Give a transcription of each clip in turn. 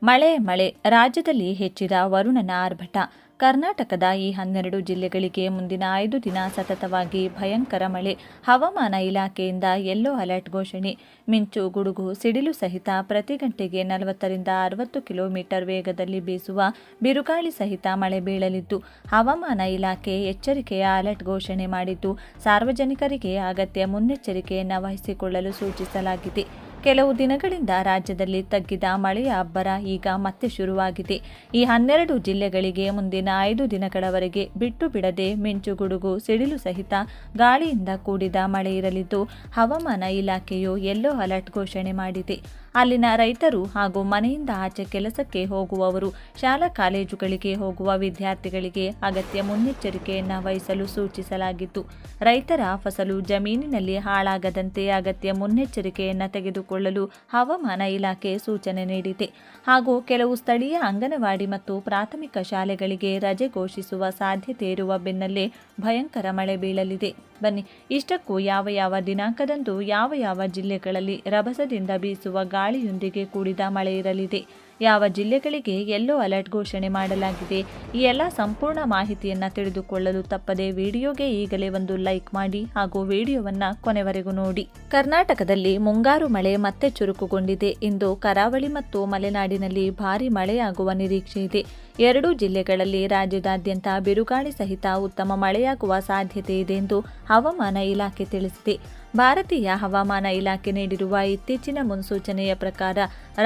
ಮಳೆ ರಾಜ್ಯದಲ್ಲಿ ಹೆಚ್ಚಿದ ವರುಣನ ಆರ್ಭಟ. ಕರ್ನಾಟಕದ ಈ 12 ಜಿಲ್ಲೆಗಳಿಗೆ ಮುಂದಿನ 5 ದಿನ ಸತತವಾಗಿ ಭಯಂಕರ ಮಳೆ. ಹವಾಮಾನ ಇಲಾಖೆಯಿಂದ ಯೆಲ್ಲೋ ಅಲರ್ಟ್ ಘೋಷಣೆ. ಮಿಂಚು, ಗುಡುಗು, ಸಿಡಿಲು ಸಹಿತ ಪ್ರತಿ ಗಂಟೆಗೆ 40 ರಿಂದ 60 ಕಿಲೋಮೀಟರ್ ವೇಗದಲ್ಲಿ ಬೀಸುವ ಬಿರುಗಾಳಿ ಸಹಿತ ಮಳೆ ಬೀಳಲಿದ್ದು, ಹವಾಮಾನ ಇಲಾಖೆ ಎಚ್ಚರಿಕೆಯ ಅಲರ್ಟ್ ಘೋಷಣೆ ಮಾಡಿದ್ದು, ಸಾರ್ವಜನಿಕರಿಗೆ ಅಗತ್ಯ ಮುನ್ನೆಚ್ಚರಿಕೆಯನ್ನು ವಹಿಸಿಕೊಳ್ಳಲು ಸೂಚಿಸಲಾಗಿದೆ. ಕೆಲವು ದಿನಗಳಿಂದ ರಾಜ್ಯದಲ್ಲಿ ತಗ್ಗಿದ ಮಳೆಯ ಅಬ್ಬರ ಈಗ ಮತ್ತೆ ಶುರುವಾಗಿದೆ. ಈ 12 ಜಿಲ್ಲೆಗಳಿಗೆ ಮುಂದಿನ 5 ದಿನಗಳವರೆಗೆ ಬಿಟ್ಟು ಬಿಡದೆ ಮಿಂಚು, ಗುಡುಗು, ಸಿಡಿಲು ಸಹಿತ ಗಾಳಿಯಿಂದ ಕೂಡಿದ ಮಳೆ ಇರಲಿದ್ದು, ಹವಾಮಾನ ಇಲಾಖೆಯು ಯೆಲ್ಲೋ ಅಲರ್ಟ್ ಘೋಷಣೆ ಮಾಡಿದೆ. ಅಲ್ಲಿನ ರೈತರು ಹಾಗೂ ಮನೆಯಿಂದ ಆಚೆ ಕೆಲಸಕ್ಕೆ ಹೋಗುವವರು, ಶಾಲಾ ಕಾಲೇಜುಗಳಿಗೆ ಹೋಗುವ ವಿದ್ಯಾರ್ಥಿಗಳಿಗೆ ಅಗತ್ಯ ಮುನ್ನೆಚ್ಚರಿಕೆಯನ್ನು ವಹಿಸಲು ಸೂಚಿಸಲಾಗಿತ್ತು. ರೈತರ ಫಸಲು ಜಮೀನಿನಲ್ಲಿ ಹಾಳಾಗದಂತೆ ಅಗತ್ಯ ಮುನ್ನೆಚ್ಚರಿಕೆಯನ್ನು ತೆಗೆದುಕೊಳ್ಳಲು ಹವಾಮಾನ ಇಲಾಖೆ ಸೂಚನೆ ನೀಡಿದೆ. ಹಾಗೂ ಕೆಲವು ಸ್ಥಳೀಯ ಅಂಗನವಾಡಿ ಮತ್ತು ಪ್ರಾಥಮಿಕ ಶಾಲೆಗಳಿಗೆ ರಜೆ ಘೋಷಿಸುವ ಸಾಧ್ಯತೆ ಇರುವ ಬೆನ್ನಲ್ಲೇ ಭಯಂಕರ ಮಳೆ ಬೀಳಲಿದೆ. ಬನ್ನಿ, ಇಷ್ಟಕ್ಕೂ ಯಾವ ದಿನಾಂಕದಂದು ಯಾವ ಜಿಲ್ಲೆಗಳಲ್ಲಿ ರಭಸದಿಂದ ಬೀಸುವ ಗಾಳಿಯೊಂದಿಗೆ ಕೂಡಿದ ಮಳೆ ಇರಲಿದೆ, ಯಾವ ಜಿಲ್ಲೆಗಳಿಗೆ ಯೆಲ್ಲೋ ಅಲರ್ಟ್ ಘೋಷಣೆ ಮಾಡಲಾಗಿದೆ, ಈ ಎಲ್ಲ ಸಂಪೂರ್ಣ ಮಾಹಿತಿಯನ್ನು ತಿಳಿದುಕೊಳ್ಳಲು ತಪ್ಪದೆ ವಿಡಿಯೋಗೆ ಈಗಲೇ ಒಂದು ಲೈಕ್ ಮಾಡಿ ಹಾಗೂ ವಿಡಿಯೋವನ್ನು ಕೊನೆವರೆಗೂ ನೋಡಿ. ಕರ್ನಾಟಕದಲ್ಲಿ ಮುಂಗಾರು ಮಳೆ ಮತ್ತೆ ಚುರುಕುಗೊಂಡಿದೆ. ಇಂದು ಕರಾವಳಿ ಮತ್ತು ಮಲೆನಾಡಿನಲ್ಲಿ ಭಾರೀ ಮಳೆಯಾಗುವ ನಿರೀಕ್ಷೆ ಇದೆ. 2 ಜಿಲ್ಲೆಗಳಲ್ಲಿ ರಾಜ್ಯದಾದ್ಯಂತ ಬಿರುಗಾಳಿ ಸಹಿತ ಉತ್ತಮ ಮಳೆಯಾಗುವ ಸಾಧ್ಯತೆ ಇದೆ ಎಂದು ಹವಾಮಾನ ಇಲಾಖೆ ತಿಳಿಸಿದೆ. ಭಾರತೀಯ ಹವಾಮಾನ ಇಲಾಖೆ ನೀಡಿರುವ ಇತ್ತೀಚಿನ ಮುನ್ಸೂಚನೆಯ ಪ್ರಕಾರ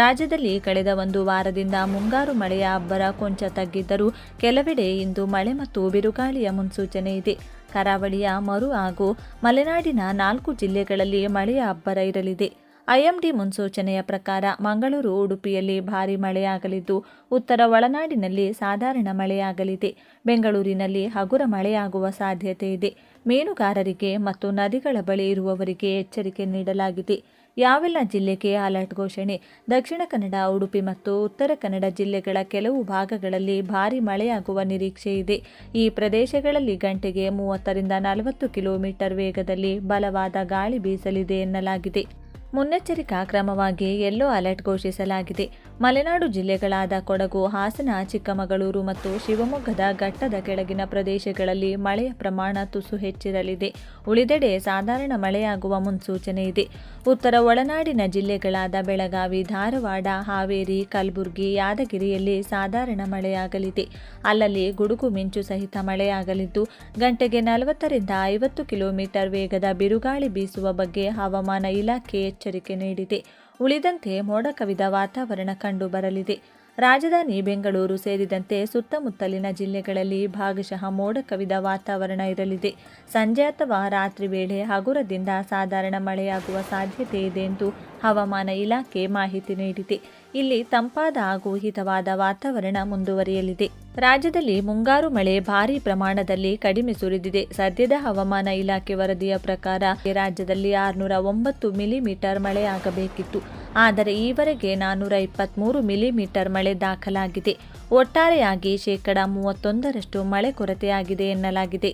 ರಾಜ್ಯದಲ್ಲಿ ಕಳೆದ 1 ವಾರದಿಂದ ಮುಂಗಾರು ಮಳೆಯ ಅಬ್ಬರ ಕೊಂಚ ತಗ್ಗಿದ್ದರೂ ಕೆಲವೆಡೆ ಇಂದು ಮಳೆ ಮತ್ತು ಬಿರುಗಾಳಿಯ ಮುನ್ಸೂಚನೆ ಇದೆ. ಕರಾವಳಿಯ ಮರು ಹಾಗೂ ಮಲೆನಾಡಿನ 4 ಜಿಲ್ಲೆಗಳಲ್ಲಿ ಮಳೆಯ ಅಬ್ಬರ ಇರಲಿದೆ. ಐಎಂಡಿ ಮುನ್ಸೂಚನೆಯ ಪ್ರಕಾರ ಮಂಗಳೂರು, ಉಡುಪಿಯಲ್ಲಿ ಭಾರೀ ಮಳೆಯಾಗಲಿದ್ದು, ಉತ್ತರ ಒಳನಾಡಿನಲ್ಲಿ ಸಾಧಾರಣ ಮಳೆಯಾಗಲಿದೆ. ಬೆಂಗಳೂರಿನಲ್ಲಿ ಹಗುರ ಮಳೆಯಾಗುವ ಸಾಧ್ಯತೆ ಇದೆ. ಮೀನುಗಾರರಿಗೆ ಮತ್ತು ನದಿಗಳ ಬಳಿ ಇರುವವರಿಗೆ ಎಚ್ಚರಿಕೆ ನೀಡಲಾಗಿದೆ. ಯಾವೆಲ್ಲ ಜಿಲ್ಲೆಗೆ ಅಲರ್ಟ್ ಘೋಷಣೆ? ದಕ್ಷಿಣ ಕನ್ನಡ, ಉಡುಪಿ ಮತ್ತು ಉತ್ತರ ಕನ್ನಡ ಜಿಲ್ಲೆಗಳ ಕೆಲವು ಭಾಗಗಳಲ್ಲಿ ಭಾರೀ ಮಳೆಯಾಗುವ ನಿರೀಕ್ಷೆ ಇದೆ. ಈ ಪ್ರದೇಶಗಳಲ್ಲಿ ಗಂಟೆಗೆ 30 ರಿಂದ 40 ಕಿಲೋಮೀಟರ್ ವೇಗದಲ್ಲಿ ಬಲವಾದ ಗಾಳಿ ಬೀಸಲಿದೆ ಎನ್ನಲಾಗಿದೆ. ಮುನ್ನೆಚ್ಚರಿಕಾ ಕ್ರಮವಾಗಿ ಯೆಲ್ಲೋ ಅಲರ್ಟ್ ಘೋಷಿಸಲಾಗಿದೆ. ಮಲೆನಾಡು ಜಿಲ್ಲೆಗಳಾದ ಕೊಡಗು, ಹಾಸನ, ಚಿಕ್ಕಮಗಳೂರು ಮತ್ತು ಶಿವಮೊಗ್ಗದ ಘಟ್ಟದ ಕೆಳಗಿನ ಪ್ರದೇಶಗಳಲ್ಲಿ ಮಳೆಯ ಪ್ರಮಾಣ ತುಸು ಹೆಚ್ಚಿರಲಿದೆ. ಉಳಿದೆಡೆ ಸಾಧಾರಣ ಮಳೆಯಾಗುವ ಮುನ್ಸೂಚನೆ ಇದೆ. ಉತ್ತರ ಒಳನಾಡಿನ ಜಿಲ್ಲೆಗಳಾದ ಬೆಳಗಾವಿ, ಧಾರವಾಡ, ಹಾವೇರಿ, ಕಲಬುರಗಿ, ಯಾದಗಿರಿಯಲ್ಲಿ ಸಾಧಾರಣ ಮಳೆಯಾಗಲಿದೆ. ಅಲ್ಲಲ್ಲಿ ಗುಡುಗು ಮಿಂಚು ಸಹಿತ ಮಳೆಯಾಗಲಿದ್ದು, ಗಂಟೆಗೆ 40 ರಿಂದ 50 ಕಿಲೋಮೀಟರ್ ವೇಗದ ಬಿರುಗಾಳಿ ಬೀಸುವ ಬಗ್ಗೆ ಹವಾಮಾನ ಇಲಾಖೆ ಎಚ್ಚರಿಕೆ ನೀಡಿದೆ. ಉಳಿದಂತೆ ಮೋಡ ಕವಿದ ವಾತಾವರಣ ಕಂಡು ಬರಲಿದೆ. ರಾಜಧಾನಿ ಬೆಂಗಳೂರು ಸೇರಿದಂತೆ ಸುತ್ತಮುತ್ತಲಿನ ಜಿಲ್ಲೆಗಳಲ್ಲಿ ಭಾಗಶಃ ಮೋಡ ಕವಿದ ವಾತಾವರಣ ಇರಲಿದೆ. ಸಂಜೆ ಅಥವಾ ರಾತ್ರಿ ವೇಳೆ ಹಗುರದಿಂದ ಸಾಧಾರಣ ಮಳೆಯಾಗುವ ಸಾಧ್ಯತೆ ಇದೆ ಎಂದು ಹವಾಮಾನ ಇಲಾಖೆ ಮಾಹಿತಿ ನೀಡಿದೆ. ಇಲ್ಲಿ ತಂಪಾದ ಹಾಗೂ ಹಿತವಾದ ವಾತಾವರಣ ಮುಂದುವರಿಯಲಿದೆ. ರಾಜ್ಯದಲ್ಲಿ ಮುಂಗಾರು ಮಳೆ ಭಾರೀ ಪ್ರಮಾಣದಲ್ಲಿ ಕಡಿಮೆ ಸುರಿದಿದೆ. ಸದ್ಯದ ಹವಾಮಾನ ಇಲಾಖೆ ವರದಿಯ ಪ್ರಕಾರ ರಾಜ್ಯದಲ್ಲಿ 609 ಮಿಲಿಮೀಟರ್ ಮಳೆಯಾಗಬೇಕಿತ್ತು. ಆದರೆ ಈವರೆಗೆ 423 ಮಿಲಿಮೀಟರ್ ಮಳೆ ದಾಖಲಾಗಿದೆ. ಒಟ್ಟಾರೆಯಾಗಿ 31% ಮಳೆ ಕೊರತೆಯಾಗಿದೆ ಎನ್ನಲಾಗಿದೆ.